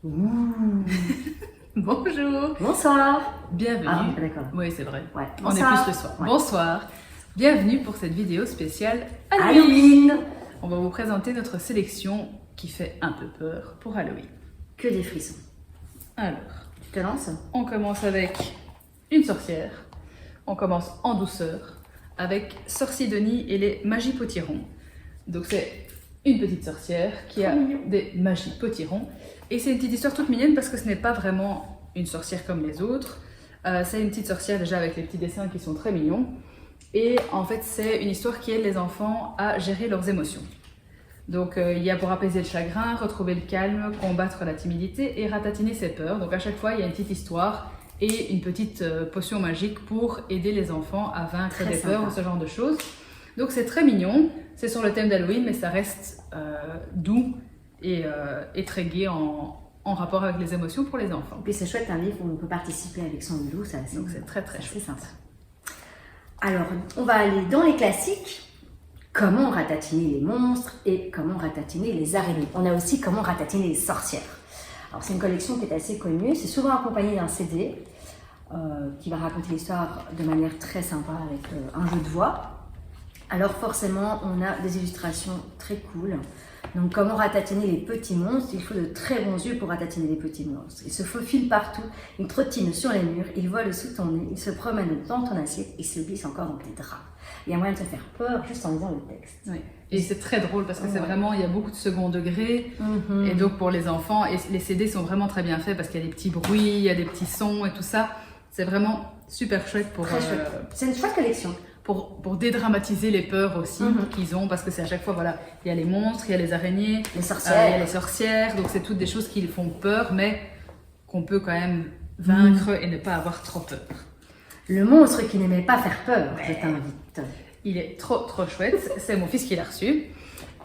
Ouh. Bonjour. Bonsoir. Bienvenue. Ah, d'accord. Oui, c'est vrai. Ouais. On est Bonsoir. plus le soir. Ouais. Bonsoir. Bienvenue pour cette vidéo spéciale Halloween. Halloween. On va vous présenter notre sélection qui fait un peu peur pour Halloween. Que des frissons. Alors, Tu te lances? on commence avec une sorcière. On commence en douceur avec Sorcier Denis et les magies potirons. Donc c'est une petite sorcière qui a des magies potirons. Et c'est une petite histoire toute mignonne parce que ce n'est pas vraiment une sorcière comme les autres. C'est une petite sorcière déjà avec les petits dessins qui sont très mignons. Et en fait, c'est une histoire qui aide les enfants à gérer leurs émotions. Donc il y a pour apaiser le chagrin, retrouver le calme, combattre la timidité et ratatiner ses peurs. Donc à chaque fois, il y a une petite histoire et une petite potion magique pour aider les enfants à vaincre Très des sympa. peurs ou ce genre de choses. Donc c'est très mignon, c'est sur le thème d'Halloween, mais ça reste doux et très gai en rapport avec les émotions pour les enfants. Et puis c'est chouette, un livre où on peut participer avec son loulou, ça Donc c'est très très c'est chouette. sympa. Alors, on va aller dans les classiques. Comment ratatiner les monstres et comment ratatiner les araignées. On a aussi comment ratatiner les sorcières. Alors c'est une collection qui est assez connue, c'est souvent accompagné d'un CD qui va raconter l'histoire de manière très sympa avec un jeu de voix. Alors forcément, on a des illustrations très cool. Donc comment ratatiner les petits monstres? Il faut de très bons yeux pour ratatiner les petits monstres. Ils se faufilent partout, ils trottinent sur les murs, ils volent sous ton nez, ils se promènent dans ton assiette, ils se glissent encore dans tes draps. Il y a moyen de se faire peur juste en lisant le texte. Oui. Et c'est très drôle parce que c'est Ouais. vraiment, il y a beaucoup de second degré. Et donc pour les enfants, et les CD sont vraiment très bien faits parce qu'il y a des petits bruits, il y a des petits sons et tout ça. C'est vraiment super chouette pour, Très chouette. C'est une chouette collection. pour dédramatiser les peurs aussi qu'ils ont parce que c'est à chaque fois, voilà, il y a les monstres, il y a les araignées, Les il y a sorcières. les sorcières. Donc c'est toutes des choses qui font peur mais qu'on peut quand même vaincre et ne pas avoir trop peur. Le monstre qui n'aimait pas faire peur, je t'invite. Il est trop chouette, c'est mon fils qui l'a reçu.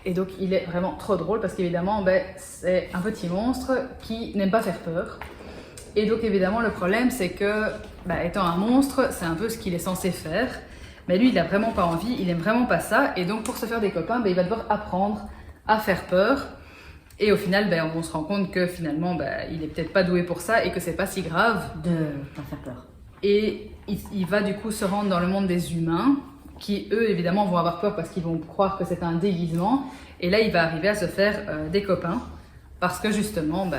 Et donc il est vraiment trop drôle parce qu'évidemment c'est un petit monstre qui n'aime pas faire peur. Et donc évidemment le problème c'est que étant un monstre, c'est un peu ce qu'il est censé faire. Mais lui il n'a vraiment pas envie, il aime vraiment pas ça. Et donc pour se faire des copains, il va devoir apprendre à faire peur. Et au final on se rend compte que finalement il est peut-être pas doué pour ça et que c'est pas si grave. De pas faire peur. Et il va du coup se rendre dans le monde des humains, qui eux évidemment vont avoir peur parce qu'ils vont croire que c'est un déguisement. Et là il va arriver à se faire des copains, parce que justement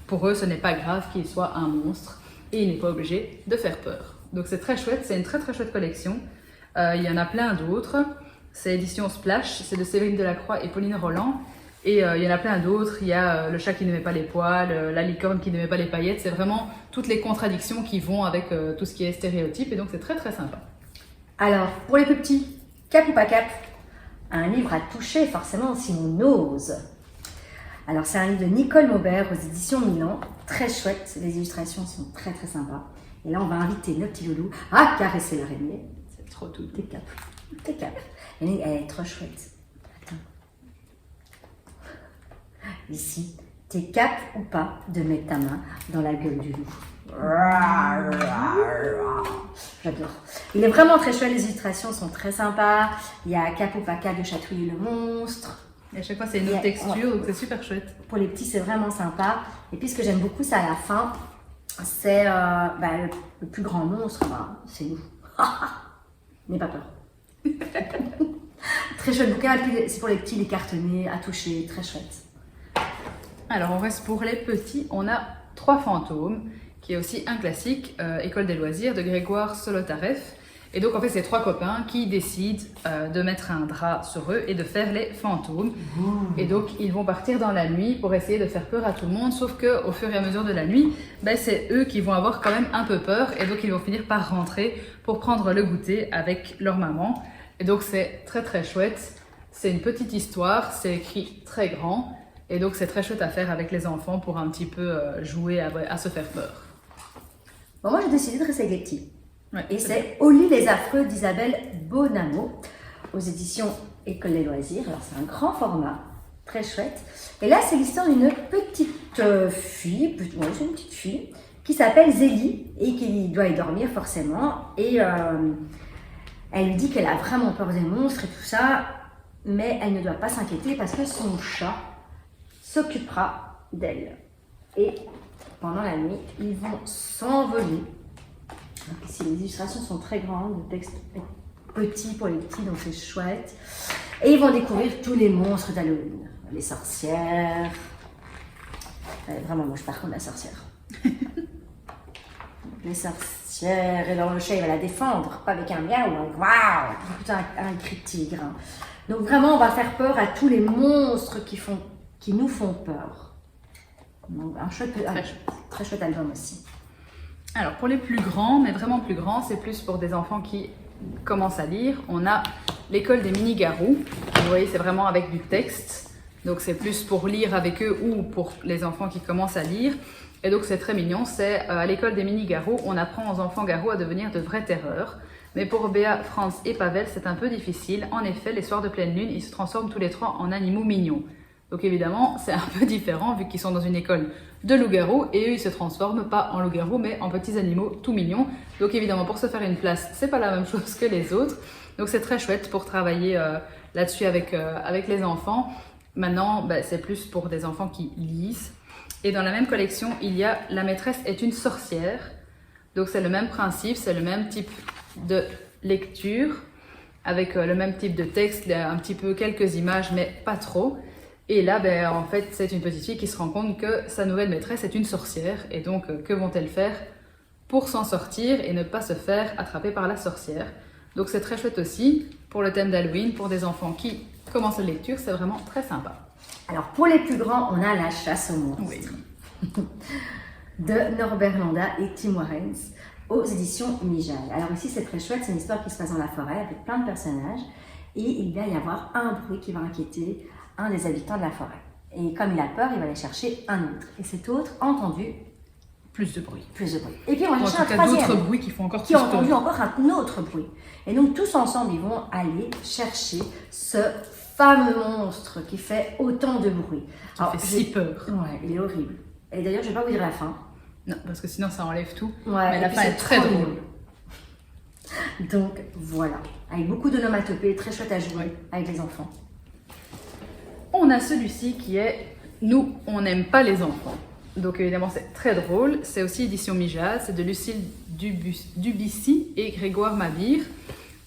pour eux ce n'est pas grave qu'il soit un monstre, et il n'est pas obligé de faire peur. Donc c'est très chouette, c'est une très chouette collection. Il y en a plein d'autres, c'est édition Splash, c'est de Séverine Delacroix et Pauline Roland. Et il y en a plein d'autres, il y a le chat qui n'aimait pas les poils, la licorne qui n'aimait pas les paillettes, c'est vraiment toutes les contradictions qui vont avec tout ce qui est stéréotype, et donc c'est très sympa. Alors, pour les plus petits, cap ou pas cap? Un livre à toucher, forcément, si on ose. Alors, c'est un livre de Nicole Maubert aux éditions Milan. Très chouette, les illustrations sont très sympas. Et là, on va inviter notre petit loulou à caresser l'araignée. C'est trop tout. T'es cap. T'es cap. Elle est trop chouette. Attends. Ici, t'es cap ou pas de mettre ta main dans la gueule du loup? J'adore. Il est vraiment très chouette, les illustrations sont très sympas. Il y a cap ou pas cap de chatouiller le monstre. Et à chaque fois c'est une autre texture, donc c'est super chouette. Pour les petits, c'est vraiment sympa. Et puis ce que j'aime beaucoup, c'est à la fin, c'est le plus grand monstre, c'est nous. N'aie pas peur. Très chouette bouquin, et puis c'est pour les petits, les cartonnés, à toucher, très chouette. Alors on reste pour les petits, on a 3 fantômes, qui est aussi un classique, École des loisirs de Grégoire Solotareff. Et donc en fait c'est 3 copains qui décident de mettre un drap sur eux et de faire les fantômes. Et donc ils vont partir dans la nuit pour essayer de faire peur à tout le monde, sauf qu'au fur et à mesure de la nuit, c'est eux qui vont avoir quand même un peu peur, et donc ils vont finir par rentrer pour prendre le goûter avec leur maman. Et donc c'est très chouette, c'est une petite histoire, c'est écrit très grand, et donc c'est très chouette à faire avec les enfants pour un petit peu jouer à se faire peur. Bon, moi j'ai décidé de rester avec les petits. Ouais, Et bien. c'est Au lit les affreux d'Isabelle Bonamo aux éditions École des loisirs. Alors c'est un grand format, très chouette. Et là c'est l'histoire d'une petite fille, c'est une petite fille, qui s'appelle Zélie et qui doit y dormir forcément. Et elle lui dit qu'elle a vraiment peur des monstres et tout ça, mais elle ne doit pas s'inquiéter parce que son chat s'occupera d'elle. et pendant la nuit, ils vont s'envoler. Donc ici, les illustrations sont très grandes, le texte est petit pour les petits, donc c'est chouette. Et ils vont découvrir tous les monstres d'Halloween. Les sorcières. Vraiment, moi je pars contre la sorcière. Les sorcières, et alors le chat il va la défendre, pas avec un miaou, un waouh, plutôt un cri de tigre. Hein. Donc vraiment, on va faire peur à tous les monstres qui nous font peur. Donc un très chouette album aussi. Alors pour les plus grands, mais vraiment plus grands, c'est plus pour des enfants qui commencent à lire. On a l'école des mini-garous. Vous voyez, c'est vraiment avec du texte. Donc c'est plus pour lire avec eux ou pour les enfants qui commencent à lire. Et donc c'est très mignon, c'est à l'école des mini-garous, on apprend aux enfants garous à devenir de vraies terreurs. Mais pour Béa, Franz et Pavel, c'est un peu difficile. En effet, les soirs de pleine lune, ils se transforment tous les trois en animaux mignons. Donc évidemment, c'est un peu différent vu qu'ils sont dans une école de loups-garous et eux, ils se transforment pas en loups-garous mais en petits animaux tout mignons. Donc évidemment, pour se faire une place, c'est pas la même chose que les autres. Donc c'est très chouette pour travailler là-dessus avec les enfants. Maintenant, c'est plus pour des enfants qui lisent. Et dans la même collection, il y a La maîtresse est une sorcière. Donc c'est le même principe, c'est le même type de lecture, avec le même type de texte, un petit peu quelques images, mais pas trop. Et là, en fait, c'est une petite fille qui se rend compte que sa nouvelle maîtresse est une sorcière. Et donc, que vont-elles faire pour s'en sortir et ne pas se faire attraper par la sorcière? Donc c'est très chouette aussi pour le thème d'Halloween, pour des enfants qui commencent la lecture, c'est vraiment très sympa. Alors pour les plus grands, on a La chasse aux monstres. Oui. De Norbert Landa et Tim Warrens aux éditions Mijal. Alors ici c'est très chouette, c'est une histoire qui se passe dans la forêt avec plein de personnages et il va y avoir un bruit qui va inquiéter un des habitants de la forêt. Et comme il a peur, il va aller chercher un autre. Et cet autre a entendu plus de bruit. Et puis on va chercher un troisième. D'autres bruits qui font encore qui plus ont entendu encore un autre bruit. Et donc tous ensemble, ils vont aller chercher ce fameux monstre qui fait autant de bruit. Qui fait si peur. Ouais, il est horrible. Et d'ailleurs, je ne vais pas vous dire la fin. Non, parce que sinon ça enlève tout. Ouais, mais la fin est très drôle. Donc voilà, avec beaucoup d'onomatopées, très chouette à jouer avec les enfants. On a celui-ci qui est « Nous, on n'aime pas les enfants ». Donc évidemment c'est très drôle, c'est aussi édition Mijal, c'est de Lucille Dubussy et Grégoire Mabir.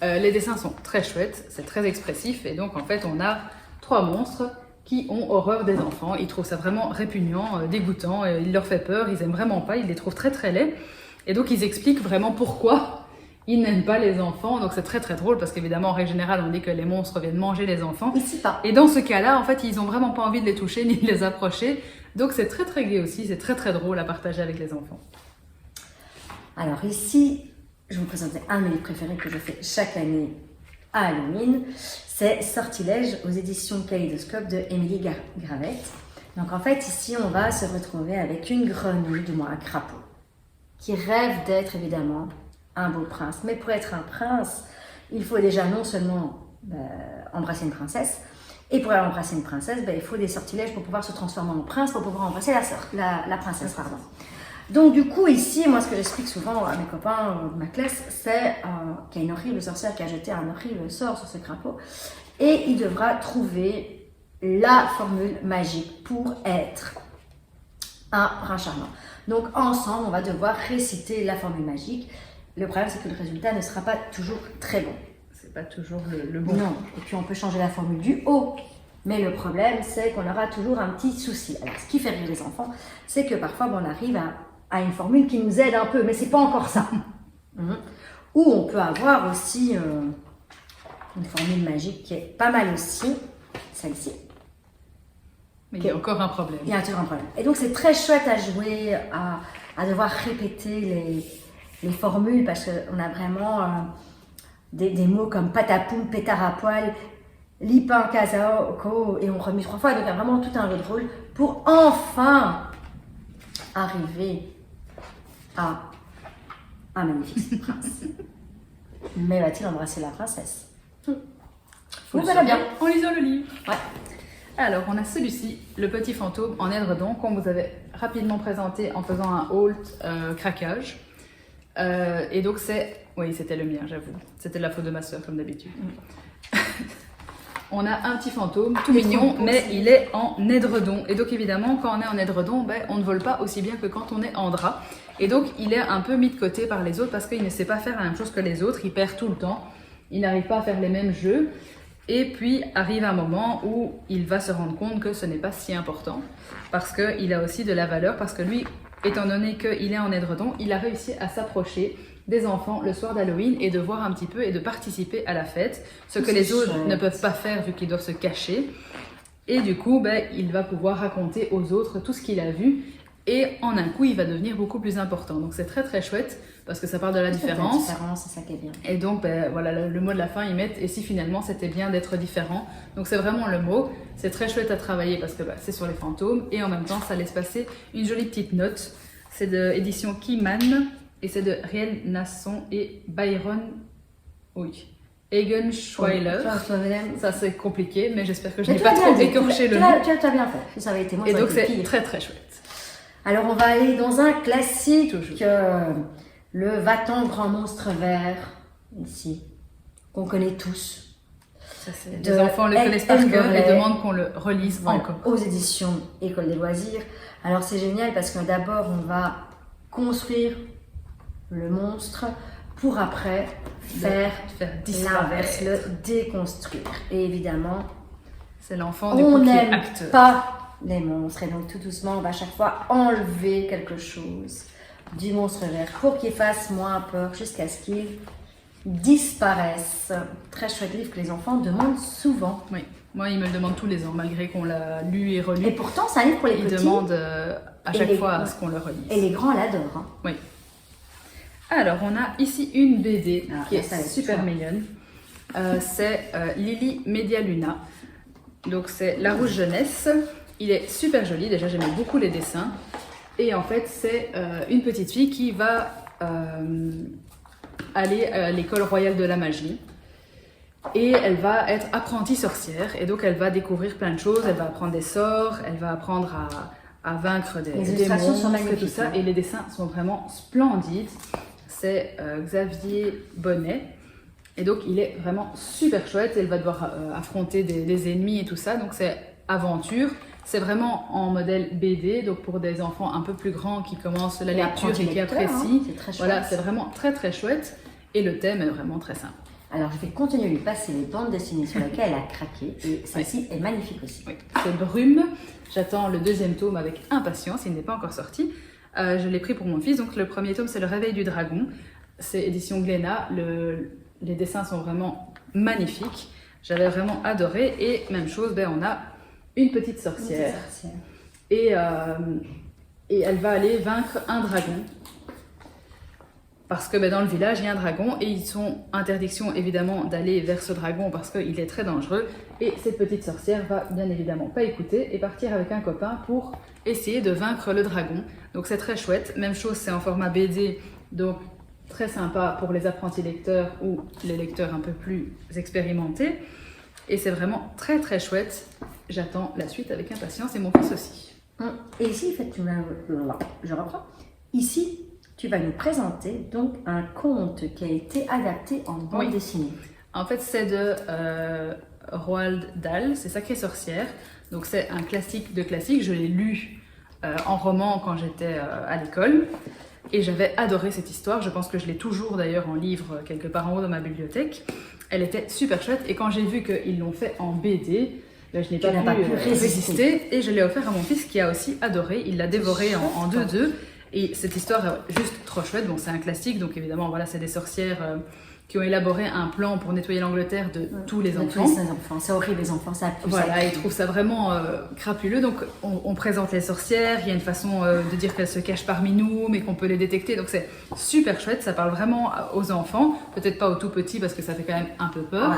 Les dessins sont très chouettes, c'est très expressif et donc en fait on a 3 monstres qui ont horreur des enfants. Ils trouvent ça vraiment répugnant, dégoûtant, il leur fait peur, ils aiment vraiment pas, ils les trouvent très très laids. Et donc ils expliquent vraiment pourquoi ils n'aiment pas les enfants. Donc c'est très très drôle parce qu'évidemment en règle générale on dit que les monstres viennent manger les enfants. Ici pas. Et dans ce cas-là en fait ils ont vraiment pas envie de les toucher ni de les approcher. Donc c'est très très gai aussi, c'est très très drôle à partager avec les enfants. Alors ici, je vous présente un de mes livres préférés que je fais chaque année à Halloween. C'est Sortilège aux éditions Kaléidoscope de Émilie Gravette. Donc en fait ici on va se retrouver avec une grenouille, du moins un crapaud, qui rêve d'être évidemment un beau prince. Mais pour être un prince, il faut déjà non seulement embrasser une princesse, et pour aller embrasser une princesse, il faut des sortilèges pour pouvoir se transformer en prince, pour pouvoir embrasser la princesse. Pardon. Donc du coup ici, moi ce que j'explique souvent à mes copains de ma classe, c'est qu'il y a une horrible sorcière qui a jeté un horrible sort sur ce crapaud, et il devra trouver la formule magique pour être un prince charmant. Donc ensemble, on va devoir réciter la formule magique. Le problème, c'est que le résultat ne sera pas toujours très bon. C'est pas toujours le bon. Non, et puis on peut changer la formule du haut. Mais le problème, c'est qu'on aura toujours un petit souci. Alors, ce qui fait rire les enfants, c'est que parfois, on arrive à une formule qui nous aide un peu, mais c'est pas encore ça. Ou on peut avoir aussi une formule magique qui est pas mal aussi, celle-ci. Mais il y a encore un problème. Il y a toujours un problème. Et donc, c'est très chouette à jouer, à devoir répéter les formules, parce qu'on a vraiment des mots comme patapoum, pétard à poil, lipin, casao, et on remue 3 fois. Donc, il y a vraiment tout un jeu de rôle pour enfin arriver à un magnifique prince. Mais va-t-il embrasser la princesse? Faut le savoir en lisant le livre. Ouais. Alors, on a celui-ci, Le Petit Fantôme en édredon, qu'on vous avait rapidement présenté en faisant un haul craquage. Et donc oui, c'était le mien, j'avoue. C'était la faute de ma soeur, comme d'habitude. on a un petit fantôme tout mignon, mais il est en édredon. Et donc évidemment, quand on est en édredon, on ne vole pas aussi bien que quand on est en drap. Et donc il est un peu mis de côté par les autres parce qu'il ne sait pas faire la même chose que les autres, il perd tout le temps, il n'arrive pas à faire les mêmes jeux. Et puis arrive un moment où il va se rendre compte que ce n'est pas si important parce qu'il a aussi de la valeur, parce que lui, étant donné qu'il est en édredon, il a réussi à s'approcher des enfants le soir d'Halloween et de voir un petit peu et de participer à la fête, ce que les autres ne peuvent pas faire vu qu'ils doivent se cacher. Et du coup, il va pouvoir raconter aux autres tout ce qu'il a vu et en un coup, il va devenir beaucoup plus important. Donc c'est très très chouette parce que ça parle de la différence. C'est ça qui est bien. Et donc, voilà, le mot de la fin, ils mettent « et si finalement c'était bien d'être différent ». Donc c'est vraiment le mot. C'est très chouette à travailler parce que c'est sur les fantômes et en même temps, ça laisse passer une jolie petite note. C'est de édition Keyman. Et c'est de Riel Nasson et Byron Egenschweiler. Ça c'est compliqué, mais j'espère que je n'ai pas trop écorché le nom. Tu as bien fait, ça avait été moi. Et donc c'est très très chouette. Alors on va aller dans un classique, le Va-t'en grand monstre vert, ici, qu'on connaît tous. Les enfants le connaissent par cœur et demandent qu'on le relise encore. Aux éditions École des loisirs. Alors c'est génial parce que d'abord on va construire le monstre pour après faire l'inverse, le déconstruire. Et évidemment, c'est l'enfant on n'aime pas les monstres et donc tout doucement on va à chaque fois enlever quelque chose du monstre vert pour qu'il fasse moins peur jusqu'à ce qu'il disparaisse. Très chouette livre que les enfants demandent souvent. Oui, moi ils me le demandent tous les ans malgré qu'on l'a lu et relu. Et pourtant c'est un livre pour les petits. Ils demandent à chaque fois à ce qu'on le relise. Et les grands l'adorent. Hein. Oui. Alors, on a ici une BD qui est super mignonne. C'est Lily Medialuna. Donc, c'est La Rouge Jeunesse. Il est super joli. Déjà, j'aime beaucoup les dessins. Et en fait, c'est une petite fille qui va aller à l'école royale de la magie. Et elle va être apprentie sorcière. Et donc, elle va découvrir plein de choses. Elle va apprendre des sorts. Elle va apprendre à vaincre des monstres et tout ça. Et les dessins sont vraiment splendides. C'est Xavier Bonnet et donc il est vraiment super chouette. Elle va devoir affronter des ennemis et tout ça, donc c'est aventure. C'est vraiment en modèle BD, donc pour des enfants un peu plus grands qui commencent la lecture et qui apprécient. Voilà, c'est vraiment très très chouette et le thème est vraiment très simple. Alors je vais continuer à lui passer les bandes dessinées sur lesquelles elle a craqué et celle-ci est magnifique aussi. Oui. C'est Brume. J'attends le deuxième tome avec impatience, il n'est pas encore sorti. Je l'ai pris pour mon fils, donc le premier tome c'est Le Réveil du Dragon, c'est édition Glénat, les dessins sont vraiment magnifiques, j'avais vraiment adoré et même chose, on a une petite sorcière, et elle va aller vaincre un dragon, parce que dans le village il y a un dragon et ils sont interdiction évidemment d'aller vers ce dragon parce qu'il est très dangereux et cette petite sorcière va bien évidemment pas écouter et partir avec un copain pour essayer de vaincre le dragon. Donc c'est très chouette, même chose c'est en format BD, donc très sympa pour les apprentis lecteurs ou les lecteurs un peu plus expérimentés et c'est vraiment très très chouette. J'attends la suite avec impatience et mon fils aussi. Et ici, en fait, je reprends, ici tu vas nous présenter donc un conte qui a été adapté en bande dessinée. En fait, c'est de Roald Dahl, c'est Sacrée Sorcière. Donc c'est un classique de classique. Je l'ai lu en roman quand j'étais à l'école et j'avais adoré cette histoire. Je pense que je l'ai toujours d'ailleurs en livre quelque part en haut dans ma bibliothèque. Elle était super chouette et quand j'ai vu qu'ils l'ont fait en BD, je n'ai pas pu résister et je l'ai offert à mon fils qui a aussi adoré. Il l'a dévoré en 2-2. Et cette histoire est juste trop chouette. Bon, c'est un classique, donc évidemment, voilà, c'est des sorcières qui ont élaboré un plan pour nettoyer l'Angleterre de tous les enfants. C'est horrible, les enfants, ça pue. Voilà, ils trouvent ça vraiment crapuleux. Donc, on présente les sorcières. Il y a une façon de dire qu'elles se cachent parmi nous, mais qu'on peut les détecter. Donc, c'est super chouette. Ça parle vraiment aux enfants. Peut-être pas aux tout petits, parce que ça fait quand même un peu peur. Ouais.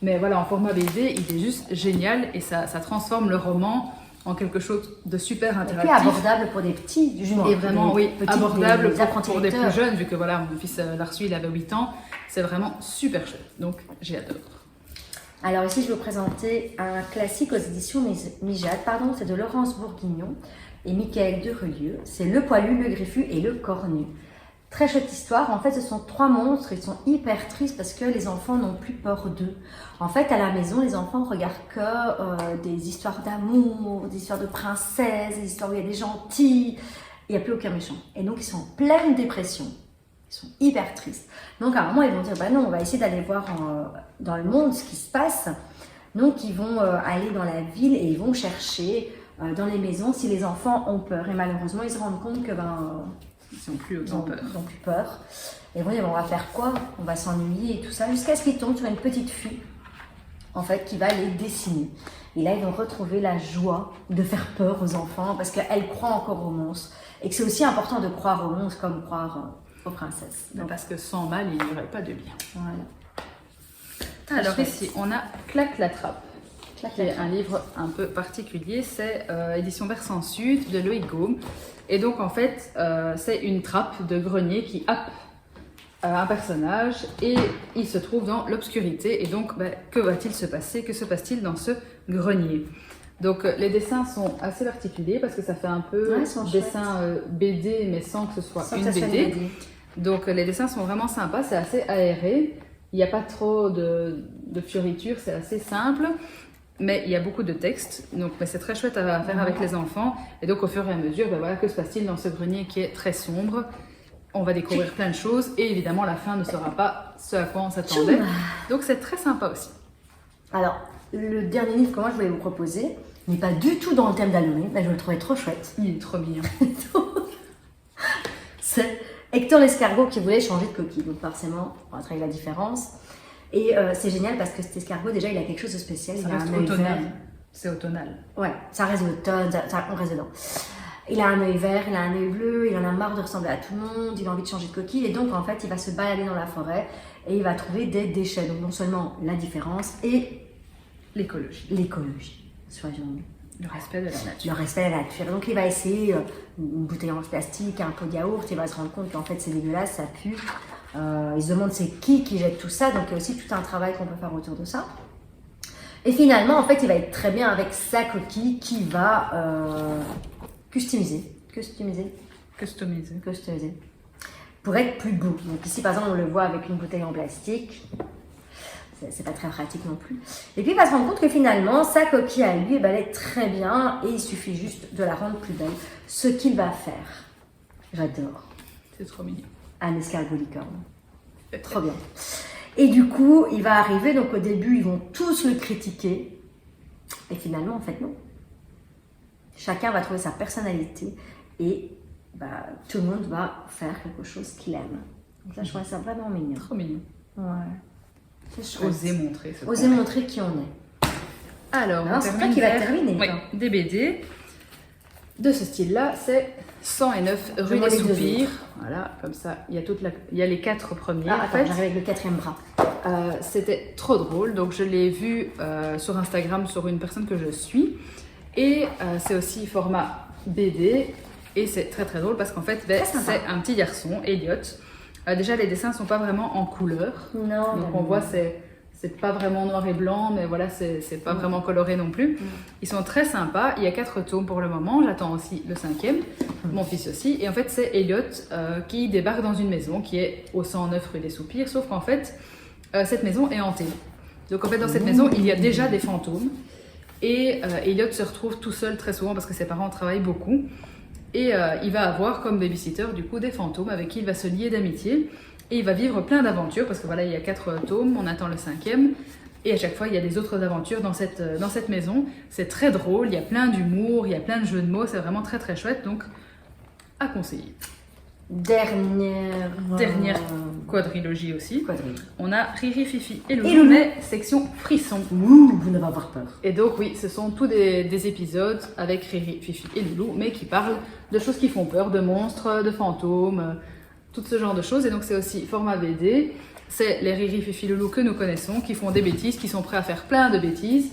Mais voilà, en format BD, il est juste génial. Et ça transforme le roman en quelque chose de super interactif. Et puis abordable pour des petits, justement. Et vraiment, abordable pour des plus jeunes, vu que voilà, mon fils l'a reçu, il avait 8 ans. C'est vraiment super chouette. Donc, j'adore. Alors ici, je vais vous présenter un classique aux éditions Mijade, c'est de Laurence Bourguignon et Michael Derelieu. C'est Le Poilu, le Griffu et le Cornu. Très chouette histoire. En fait, ce sont 3 monstres. Ils sont hyper tristes parce que les enfants n'ont plus peur d'eux. En fait, à la maison, les enfants regardent que des histoires d'amour, des histoires de princesses, des histoires où il y a des gentils. Il n'y a plus aucun méchant. Et donc, ils sont en pleine dépression. Ils sont hyper tristes. Donc, à un moment, ils vont dire, bah non, on va essayer d'aller voir dans le monde ce qui se passe. Donc, ils vont aller dans la ville et ils vont chercher dans les maisons si les enfants ont peur. Et malheureusement, ils se rendent compte que Ils n'ont plus ils autant ont, peur. ils ont plus peur. Et bon, on va faire quoi? On va s'ennuyer et tout ça, jusqu'à ce qu'ils tombent sur une petite fille, en fait, qui va les dessiner. Et là, ils vont retrouver la joie de faire peur aux enfants, parce qu'elle croit encore aux monstres. Et que c'est aussi important de croire aux monstres comme croire aux princesses. Donc, parce que sans mal, il n'y aurait pas de bien. Voilà. Alors chouette. ici, on a Claque la trappe, Claque qui la est trappe. un livre un peu particulier. C'est édition Versant Sud de Loïc Gaume. Et donc en fait, c'est une trappe de grenier qui happe un personnage et il se trouve dans l'obscurité. Et donc, que va-t-il se passer? Que se passe-t-il dans ce grenier? Donc les dessins sont assez particuliers parce que ça fait un peu Ouais, ils sont dessin BD mais sans que ce soit Sans une que ça soit BD. une BD. Donc les dessins sont vraiment sympas, c'est assez aéré, il n'y a pas trop de fioritures, c'est assez simple, mais il y a beaucoup de texte, donc mais c'est très chouette à faire avec les enfants. Et donc au fur et à mesure, voilà, que se passe-t-il dans ce grenier qui est très sombre? On va découvrir plein de choses et évidemment la fin ne sera pas ce à quoi on s'attendait. Donc c'est très sympa aussi. Alors, le dernier livre que moi je voulais vous proposer n'est pas du tout dans le thème d'Halloween, mais je le trouvais trop chouette. Il est trop mignon. C'est Hector l'escargot qui voulait changer de coquille. Donc forcément, on va travailler la différence. Et c'est génial parce que cet escargot, déjà, il a quelque chose de spécial. Ça Il a reste un œil automnal. vert. C'est automnal. Ouais, ça reste l'automne, on reste dedans. Il a un œil vert, il a un œil bleu, il en a marre de ressembler à tout le monde, il a envie de changer de coquille. Et donc, en fait, il va se balader dans la forêt et il va trouver des déchets. Donc, non seulement la différence et L'écologie, l'écologie. Soyons le respect de la nature. le respect de la nature. Donc il va essayer une bouteille en plastique, un pot de yaourt, il va se rendre compte qu'en fait c'est dégueulasse, ça pue. Il se demande c'est qui jette tout ça, donc il y a aussi tout un travail qu'on peut faire autour de ça. Et finalement, en fait, il va être très bien avec sa coquille qui va customiser pour être plus beau. Donc ici, par exemple, on le voit avec une bouteille en plastique. C'est pas très pratique non plus. Et puis il va se rendre compte que finalement, sa coquille à lui, elle est très bien et il suffit juste de la rendre plus belle. Ce qu'il va faire, j'adore, C'est trop mignon. un escargot licorne. Trop bien. Et du coup, il va arriver, donc au début, ils vont tous le critiquer. Et finalement, en fait, non. Chacun va trouver sa personnalité et tout le monde va faire quelque chose qu'il aime. Donc ça, je trouve ça vraiment mignon. Trop mignon. Ouais. C'est chouette. Oser montrer ce qu'on Oser est. montrer qui on est. Alors, Non, on c'est toi termine qui vas vers- terminer, Oui, toi. des BD de ce style-là, c'est 109 rue vois des les deux Soupirs. Voilà, comme ça, il y a les 4 premiers. Ah, en attends, fait, j'arrive avec le 4e bras. c'était trop drôle, donc je l'ai vu sur Instagram sur une personne que je suis. Et c'est aussi format BD. Et c'est très très drôle parce qu'en fait, Très sympa. c'est un petit garçon, Elliot. Déjà, les dessins ne sont pas vraiment en couleur. Non, Donc on voit, c'est pas vraiment noir et blanc, mais voilà, c'est pas vraiment coloré non plus. Ils sont très sympas. Il y a 4 tomes pour le moment. J'attends aussi le 5e. Mon fils aussi. Et en fait, c'est Elliot qui débarque dans une maison qui est au 109 rue des Soupirs. Sauf qu'en fait, cette maison est hantée. Donc en fait, dans cette maison, il y a déjà des fantômes. Et Elliot se retrouve tout seul très souvent parce que ses parents travaillent beaucoup. Et il va avoir comme babysitter du coup des fantômes avec qui il va se lier d'amitié. Et il va vivre plein d'aventures parce que voilà, il y a 4 tomes, on attend le 5e. Et à chaque fois, il y a des autres aventures dans cette maison. C'est très drôle, il y a plein d'humour, il y a plein de jeux de mots, c'est vraiment très très chouette. Donc, à conseiller. Dernière Quadrilogie aussi. quadrille. On a Riri, Fifi et Et Loulou, Loulou. mais section frisson. Ouh, vous n'avez pas avoir peur. Et donc oui, ce sont tous des épisodes avec Riri, Fifi et Loulou, mais qui parlent de choses qui font peur, de monstres, de fantômes, tout ce genre de choses. Et donc c'est aussi format BD. C'est les Riri, Fifi, Loulou que nous connaissons, qui font des bêtises, qui sont prêts à faire plein de bêtises.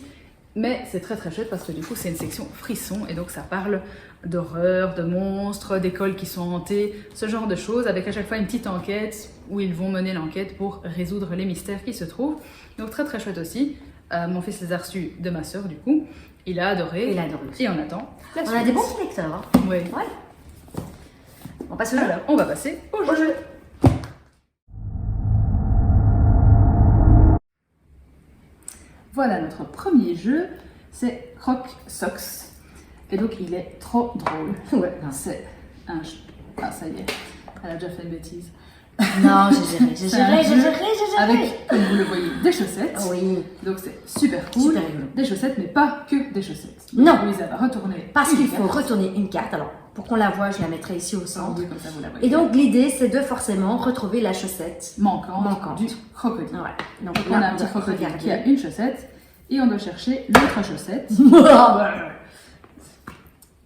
Mais c'est très très chouette parce que du coup c'est une section frisson et donc ça parle d'horreur, de monstres, d'écoles qui sont hantées, ce genre de choses, avec à chaque fois une petite enquête où ils vont mener l'enquête pour résoudre les mystères qui se trouvent. Donc très très chouette aussi. Mon fils les a reçus de ma sœur du coup. Il a adoré. Il a adoré aussi. Et on attend la On suite. a des bons lecteurs. Hein. Ouais. Ouais. On passe au jeu. Alors, on va passer au Au jeu. jeu. Voilà notre premier jeu, c'est Croc Socks. Et donc il est trop drôle. Ouais. C'est un jeu. Ah ça y est, elle a déjà fait une bêtise. Non, j'ai géré, C'est un jeu Avec. Avec, comme vous le voyez, des chaussettes. Oui. Donc c'est super cool. Super rigolo. Des chaussettes, mais pas que des chaussettes. Non. Louisa va retourner. Parce une qu'il faut carte. retourner une carte. Alors, pour qu'on la voie, je la mettrai ici au centre. Oui, comme ça vous la voyez. Et donc, l'idée, c'est de forcément retrouver la chaussette manquante du crocodile. Ouais. Donc là, on a un petit doit crocodile regarder. qui a une chaussette et on doit chercher l'autre chaussette.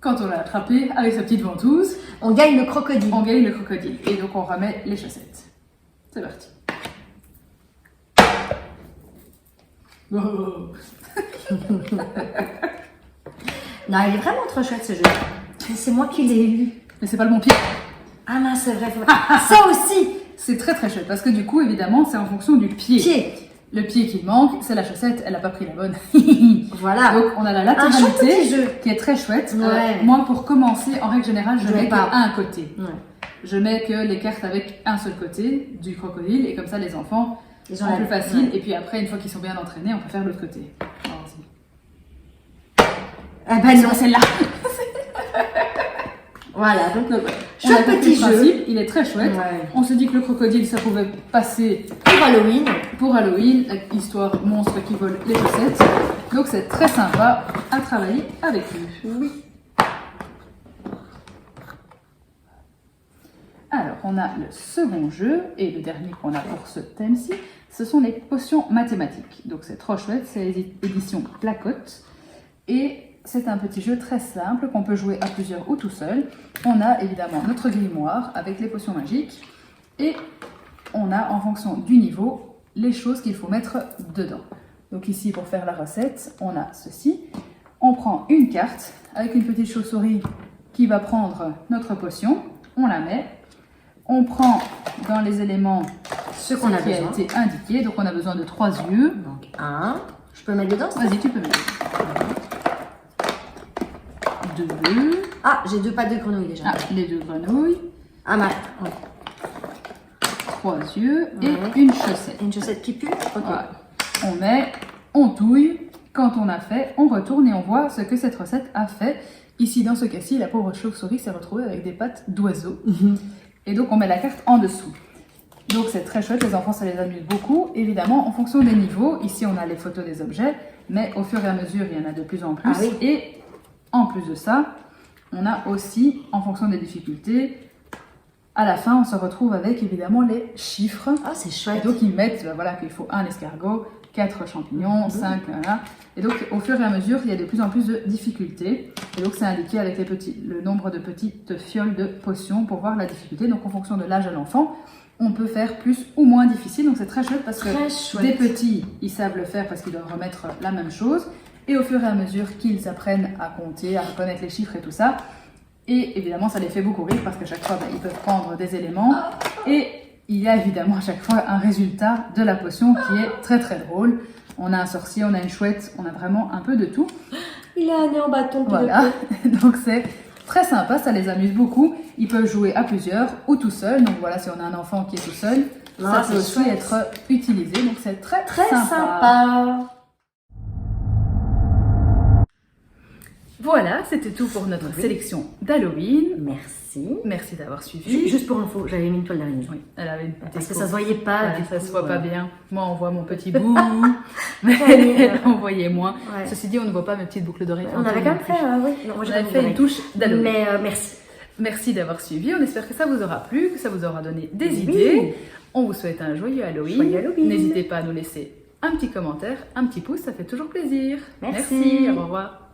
Quand on l'a attrapé avec sa petite ventouse, On gagne le crocodile. on gagne le crocodile et donc on remet les chaussettes. C'est parti. Oh. Non, il est vraiment trop chouette ce jeu. Mais c'est moi qui l'ai eu. Mais c'est pas le bon pied. Ah mince, c'est vrai. Ça aussi. C'est très très chouette parce que du coup évidemment c'est en fonction du pied. Pied. Le pied qui manque, c'est la chaussette, elle a pas pris la bonne. Voilà. Donc on a la Un chouette petit latéralité jeu. qui est très chouette. Ouais. Moi pour commencer, en règle générale, je Je mets mets pas. qu'un côté. Ouais. Je mets que les cartes avec un seul côté du crocodile et comme ça les enfants Ils ont sont la- plus facile ouais. et puis après une fois qu'ils sont bien entraînés on peut faire l'autre côté. Alors, vas-y. Ah ben non. Celle-là. Voilà. Donc, Donc, on chouette a compris petit le jeu. principe, il est très chouette. Ouais. On se dit que le crocodile ça pouvait passer Pour Halloween. pour Halloween, histoire monstre qui vole les chaussettes. Donc c'est très sympa à travailler avec lui. Oui. Alors, on a le second jeu, et le dernier qu'on a pour ce thème-ci, ce sont les potions mathématiques. Donc c'est trop chouette, c'est édition Placotte. Et c'est un petit jeu très simple qu'on peut jouer à plusieurs ou tout seul. On a évidemment notre grimoire avec les potions magiques. Et on a, en fonction du niveau, les choses qu'il faut mettre dedans. Donc ici, pour faire la recette, on a ceci. On prend une carte avec une petite chauve-souris qui va prendre notre potion. On la met. On prend dans les éléments Ce qu'on a qui a besoin. été indiqué. Donc on a besoin de 3 yeux. Donc, un. Je peux mettre dedans ça? Vas-y, tu peux mettre. 2. Ah, j'ai deux pattes de grenouille déjà. Ah, les 2 grenouilles. Ah, ma. Ouais. 3 yeux et Ouais. une chaussette. Une chaussette qui pue? Ok. Voilà. On met, on touille. Quand on a fait, on retourne et on voit ce que cette recette a fait. Ici, dans ce cas-ci, la pauvre chauve-souris s'est retrouvée avec des pattes d'oiseau. Et donc, on met la carte en dessous. Donc, c'est très chouette. Les enfants, ça les amuse beaucoup. Évidemment, en fonction des niveaux. Ici, on a les photos des objets. Mais au fur et à mesure, il y en a de plus en plus. Ah oui. Et en plus de ça, on a aussi, en fonction des difficultés, à la fin, on se retrouve avec évidemment les chiffres. Ah, c'est Et chouette. donc ils mettent voilà, qu'il faut un escargot, 4 champignons, 5, voilà. Et donc au fur et à mesure, il y a de plus en plus de difficultés. Et donc c'est indiqué avec le nombre de petites fioles de potions pour voir la difficulté. Donc en fonction de l'âge de l'enfant, on peut faire plus ou moins difficile. Donc c'est très chouette parce que Très des chouette. petits, ils savent le faire parce qu'ils doivent remettre la même chose. Et au fur et à mesure qu'ils apprennent à compter, à reconnaître les chiffres et tout ça, et évidemment, ça les fait beaucoup rire parce qu'à chaque fois, ils peuvent prendre des éléments. Et il y a évidemment à chaque fois un résultat de la potion qui est très très drôle. On a un sorcier, on a une chouette, on a vraiment un peu de tout. Il a un nez en bâton. puis Voilà, donc c'est très sympa, ça les amuse beaucoup. Ils peuvent jouer à plusieurs ou tout seul. Donc voilà, si on a un enfant qui est tout seul, Non, ça c'est peut aussi chouette. être utilisé. Donc c'est très Très sympa. Voilà, c'était tout pour notre sélection d'Halloween. Merci. Merci d'avoir suivi. Juste pour info, j'avais mis une toile d'araignée. Oui, elle avait une Parce que déco. ça se voyait pas. Ouais, du ça coup, se voit pas voilà. bien. Moi, on voit mon petit bout, mais Ouais. elle en voyait moins. Ouais. Ceci dit, on ne voit pas mes petites boucles d'oreilles. On avait quand même fait, oui. Non, moi, On j'ai avait pas fait mis une touche d'Halloween. Mais merci. Merci d'avoir suivi. On espère que ça vous aura plu, que ça vous aura donné des Oui. idées. On vous souhaite un joyeux Halloween. Joyeux Halloween. N'hésitez pas à nous laisser un petit commentaire, un petit pouce, ça fait toujours plaisir. Merci. Au revoir.